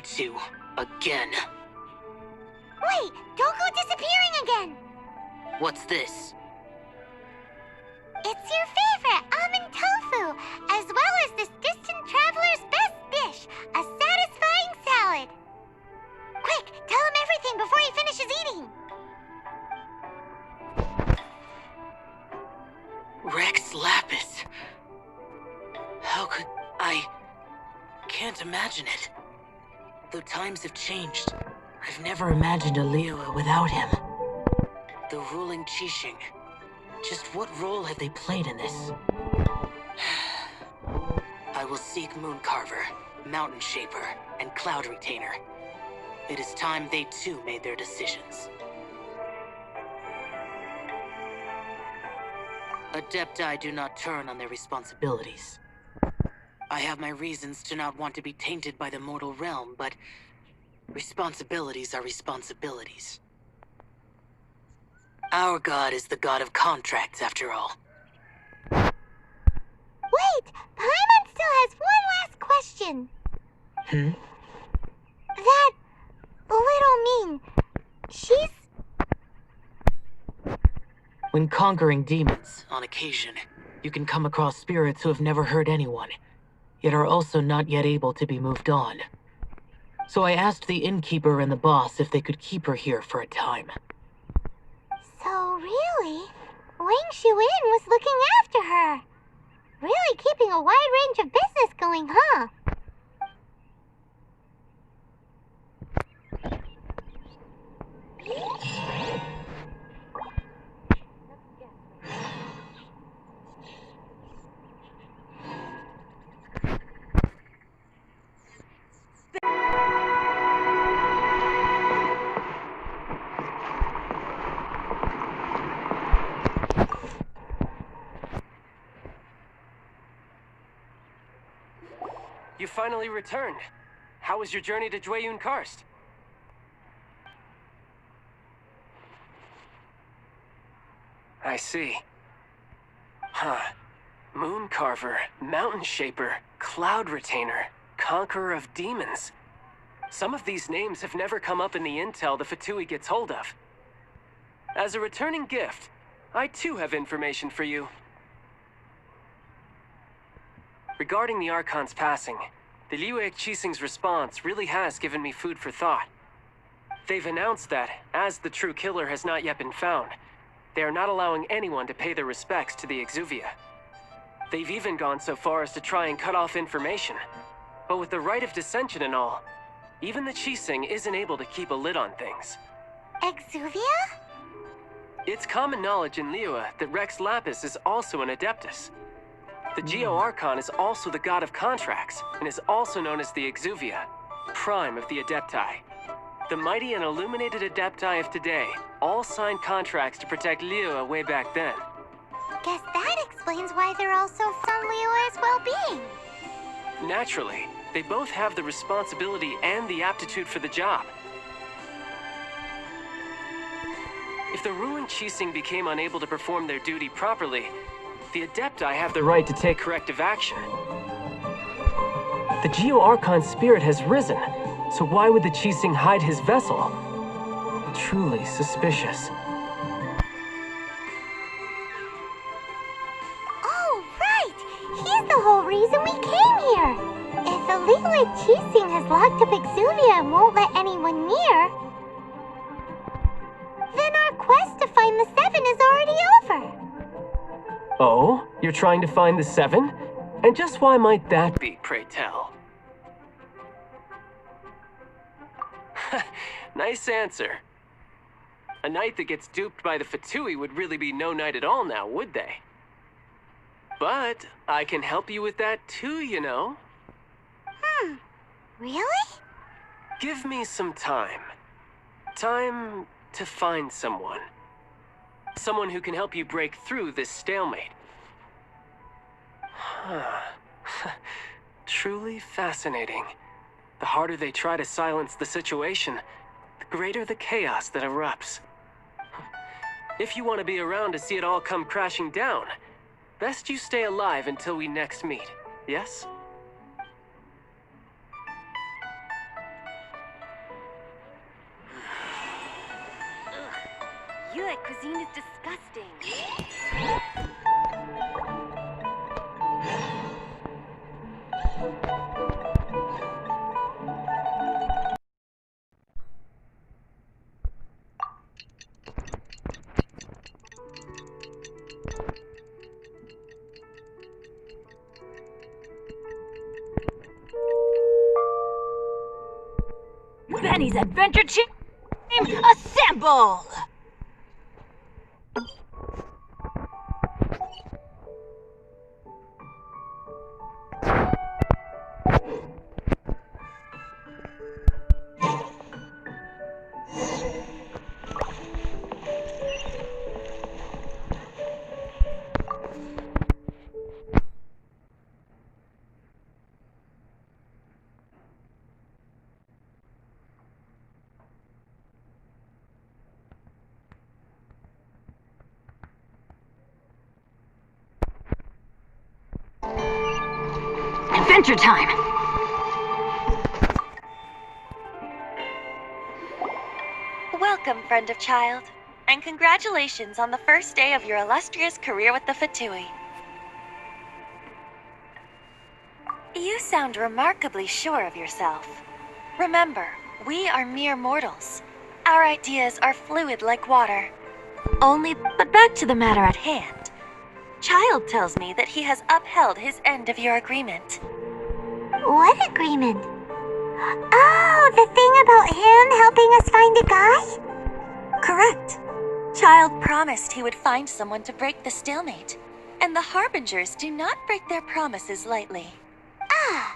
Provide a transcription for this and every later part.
two, again. Wait, don't go disappearing again! What's this? It's your favorite, almond tofu, as well as this distant traveler's best dish, a satisfying salad. Quick, tell him everything before he finishes eating. Rex Lapis. How could I... Can't imagine it. Though times have changed, I've never imagined a Liyue without him. The ruling Qixing. Just what role have they played in this? I will seek Moon Carver, Mountain Shaper, and Cloud Retainer. It is time they too made their decisions. Adepti do not turn on their responsibilities. I have my reasons to not want to be tainted by the mortal realm, but responsibilities are responsibilities. Our god is the god of contracts, after all. Wait! Paimon still has one last question. That little Ming, she's... When conquering demons, on occasion, you can come across spirits who have never hurt anyone, yet are also not yet able to be moved on. So I asked the innkeeper and the boss if they could keep her here for a time. So really, Wang Shuin was looking after her. Really keeping a wide range of business going, huh? You finally returned. How was your journey to Jueyun Karst? I see. Huh. Moon Carver, Mountain Shaper, Cloud Retainer, Conqueror of Demons. Some of these names have never come up in the intel the Fatui gets hold of. As a returning gift, I too have information for you. Regarding the Archon's passing, the Liyue Qixing's response really has given me food for thought. They've announced that, as the true killer has not yet been found, they are not allowing anyone to pay their respects to the Exuvia. They've even gone so far as to try and cut off information. But with the right of dissension and all, even the Qixing isn't able to keep a lid on things. Exuvia? It's common knowledge in Liyue that Rex Lapis is also an Adeptus. The Geo-Archon is also the god of contracts, and is also known as the Exuvia, prime of the Adepti. The mighty and illuminated Adepti of today all signed contracts to protect Liyue way back then. Guess that explains why they're all so on Liyue's well-being. Naturally, they both have the responsibility and the aptitude for the job. If the ruling Qixing became unable to perform their duty properly, the Adepti have the right to take corrective action. The Geo-Archon spirit has risen, so why would the Qixing hide his vessel? Truly suspicious. Oh, right! He's the whole reason we came here! If the Liyue Qixing has locked up Exuvia and won't let anyone near, then our quest to find the Seven is already over. Oh? You're trying to find the Seven? And just why might that be, pray tell? Nice answer. A knight that gets duped by the Fatui would really be no knight at all now, would they? But I can help you with that too, you know. Really? Give me some time. Time to find someone. Someone who can help you break through this stalemate. Truly fascinating. The harder they try to silence the situation, the greater the chaos that erupts. If you want to be around to see it all come crashing down, best you stay alive until we next meet, yes? Yue cuisine is disgusting. Benny's Adventure Team, assemble! Adventure time! Welcome, friend of child, and congratulations on the first day of your illustrious career with the Fatui. You sound remarkably sure of yourself. Remember, we are mere mortals. Our ideas are fluid like water. But back to the matter at hand. Child tells me that he has upheld his end of your agreement. What agreement? Oh, the thing about him helping us find a guy? Correct. Child promised he would find someone to break the stalemate. And the Harbingers do not break their promises lightly. Ah,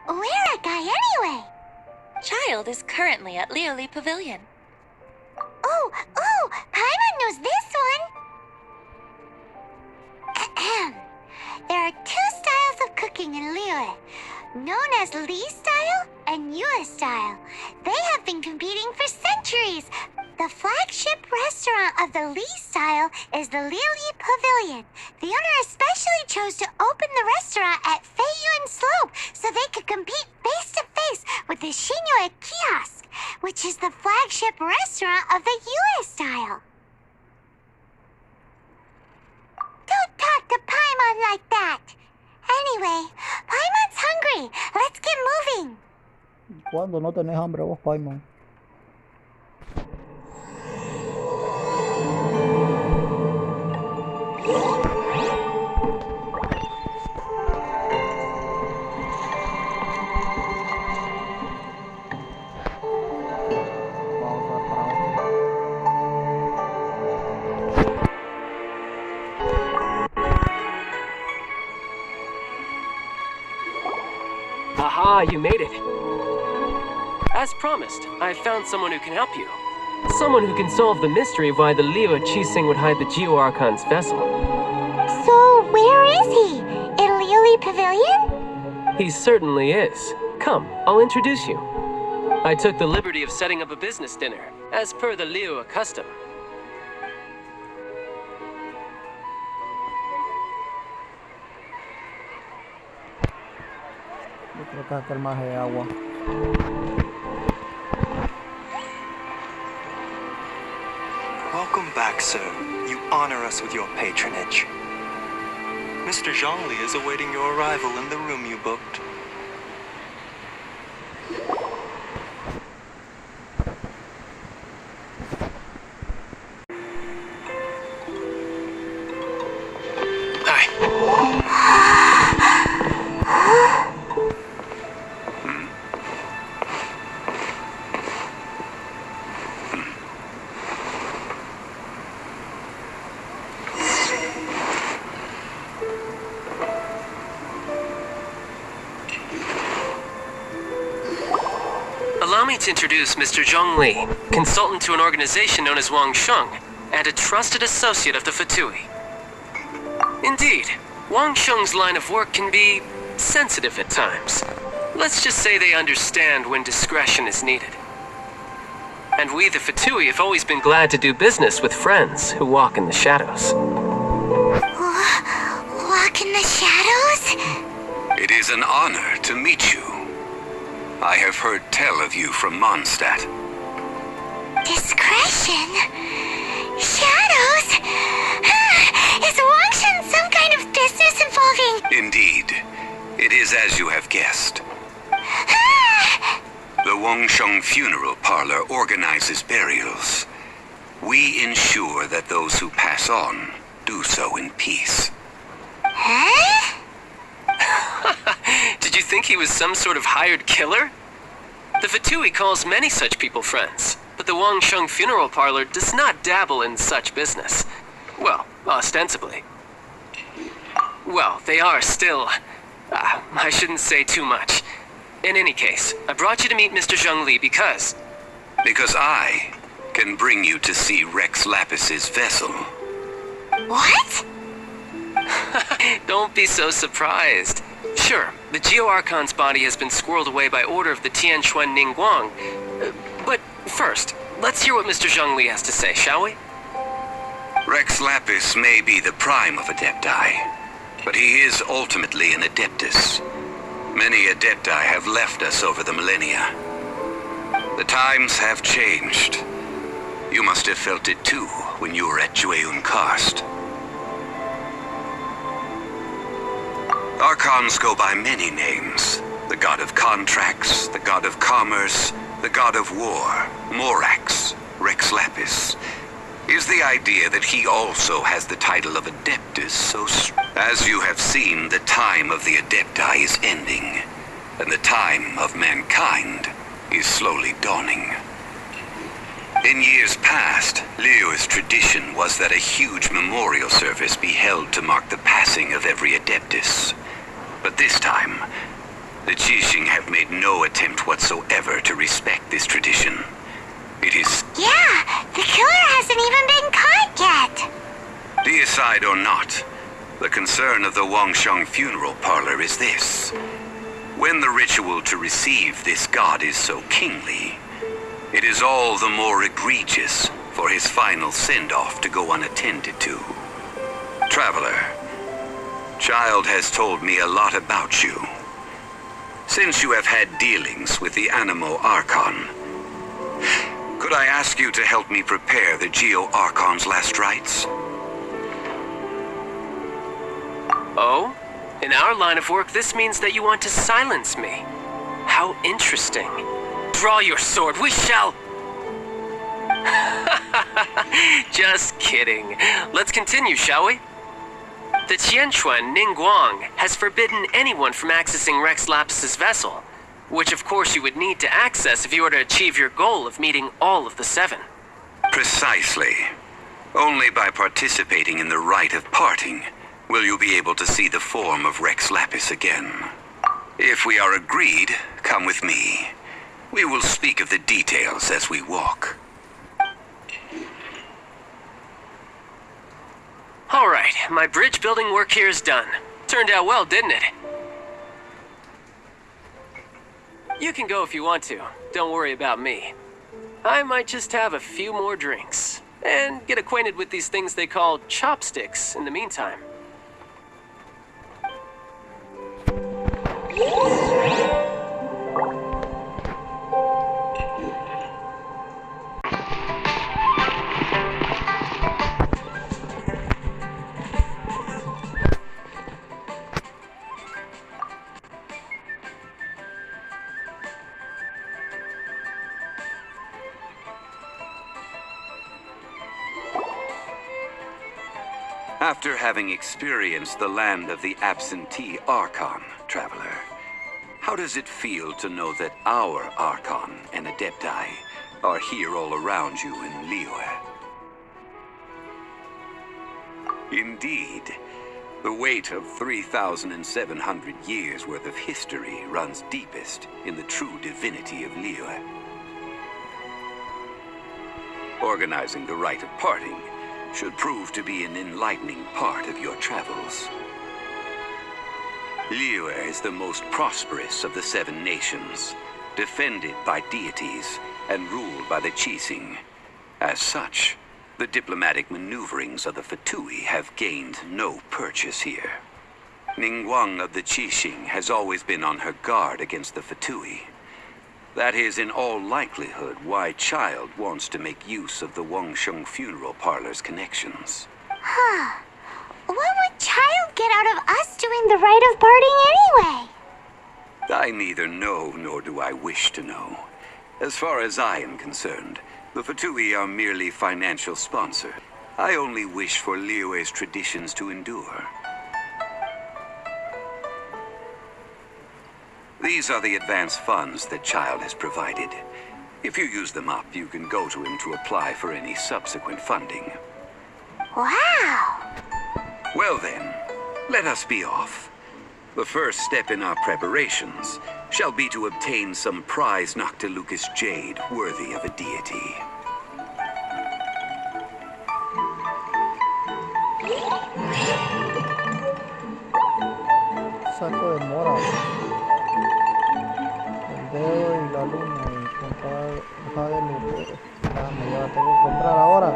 where a guy anyway? Child is currently at Lioli Pavilion. Oh, Paimon knows this one. Ahem. There are two styles of cooking in Liyue, known as Li style and Yue style. They have been competing for centuries. The flagship restaurant of the Li style is the Lioli Pavilion. The owner especially chose to open the restaurant at Feiyuan Slope so they could compete face to face with the Shinyue Kiosk, which is the flagship restaurant of the Yue style. Don't talk to Paimon like that. Anyway, Paimon's hungry. Let's get moving. ¿Cuándo no tenés hambre vos, Paimon? Aha, you made it. As promised, I've found someone who can help you. Someone who can solve the mystery of why the Liyue Qixing would hide the Geo Archon's vessel. So, where is he? In Lioli Pavilion? He certainly is. Come, I'll introduce you. I took the liberty of setting up a business dinner, as per the Liyue custom. Yo creo que aquel maje de agua. Welcome back, sir. You honor us with your patronage. Mr. Zhongli is awaiting your arrival in the room you booked. Allow me to introduce Mr. Zhongli, consultant to an organization known as Wang Sheng, and a trusted associate of the Fatui. Indeed, Wang Sheng's line of work can be sensitive at times. Let's just say they understand when discretion is needed. And we, the Fatui, have always been glad to do business with friends who walk in the shadows. Walk in the shadows? It is an honor to meet you. I have heard tell of you from Mondstadt. Discretion? Shadows? Is Wangshan some kind of business involving... Indeed. It is as you have guessed. The Wangsheng Funeral Parlor organizes burials. We ensure that those who pass on do so in peace. Huh? Did you think he was some sort of hired killer? The Fatui calls many such people friends, but the Wangsheng Funeral Parlor does not dabble in such business. Well, ostensibly. Well, they are still... I shouldn't say too much. In any case, I brought you to meet Mr. Zhongli because... Because I can bring you to see Rex Lapis's vessel. What? Don't be so surprised. Sure, the Geo-Archon's body has been squirreled away by order of the Tianquan Ningguang. But first, let's hear what Mr. Zhongli has to say, shall we? Rex Lapis may be the prime of Adepti, but he is ultimately an Adeptus. Many Adepti have left us over the millennia. The times have changed. You must have felt it too when you were at Jueyun Karst. Archons go by many names. The god of contracts, the god of commerce, the god of war, Morax, Rex Lapis. Is the idea that he also has the title of Adeptus so... As you have seen, the time of the Adepti is ending, and the time of mankind is slowly dawning. In years past, Liyue's tradition was that a huge memorial service be held to mark the passing of every Adeptus. But this time, the Geshin have made no attempt whatsoever to respect this tradition. It is... Yeah, the killer hasn't even been caught yet. Deicide or not, the concern of the Wangsheng Funeral Parlor is this. When the ritual to receive this god is so kingly, it is all the more egregious for his final send-off to go unattended to. Traveler, Child has told me a lot about you. Since you have had dealings with the Animo Archon, could I ask you to help me prepare the Geo-Archon's last rites? Oh? In our line of work, this means that you want to silence me. How interesting. Draw your sword, we shall... Just kidding. Let's continue, shall we? The Tianquan Ningguang has forbidden anyone from accessing Rex Lapis's vessel, which of course you would need to access if you were to achieve your goal of meeting all of the seven. Precisely. Only by participating in the rite of parting will you be able to see the form of Rex Lapis again. If we are agreed, come with me. We will speak of the details as we walk. All right, my bridge building work here is done. Turned out well, didn't it? You can go if you want to. Don't worry about me. I might just have a few more drinks and get acquainted with these things they call chopsticks in the meantime. After having experienced the land of the absentee Archon, traveler, how does it feel to know that our Archon and Adepti are here all around you in Liyue? Indeed, the weight of 3,700 years worth of history runs deepest in the true divinity of Liyue. Organizing the rite of parting should prove to be an enlightening part of your travels. Liyue is the most prosperous of the seven nations, defended by deities and ruled by the Qixing. As such, the diplomatic maneuverings of the Fatui have gained no purchase here. Ningguang of the Qixing has always been on her guard against the Fatui. That is, in all likelihood, why Child wants to make use of the Wangsheng funeral parlor's connections. Huh. What would Child get out of us doing the rite of parting anyway? I neither know nor do I wish to know. As far as I am concerned, the Fatui are merely financial sponsor. I only wish for Liyue's traditions to endure. These are the advance funds that Child has provided. If you use them up, you can go to him to apply for any subsequent funding. Wow! Well then, let us be off. The first step in our preparations shall be to obtain some prize Noctilucus jade worthy of a deity. Saco de mora. El dedo y la luna y comprar hoja de luz. Ah, me la tengo que comprar ahora.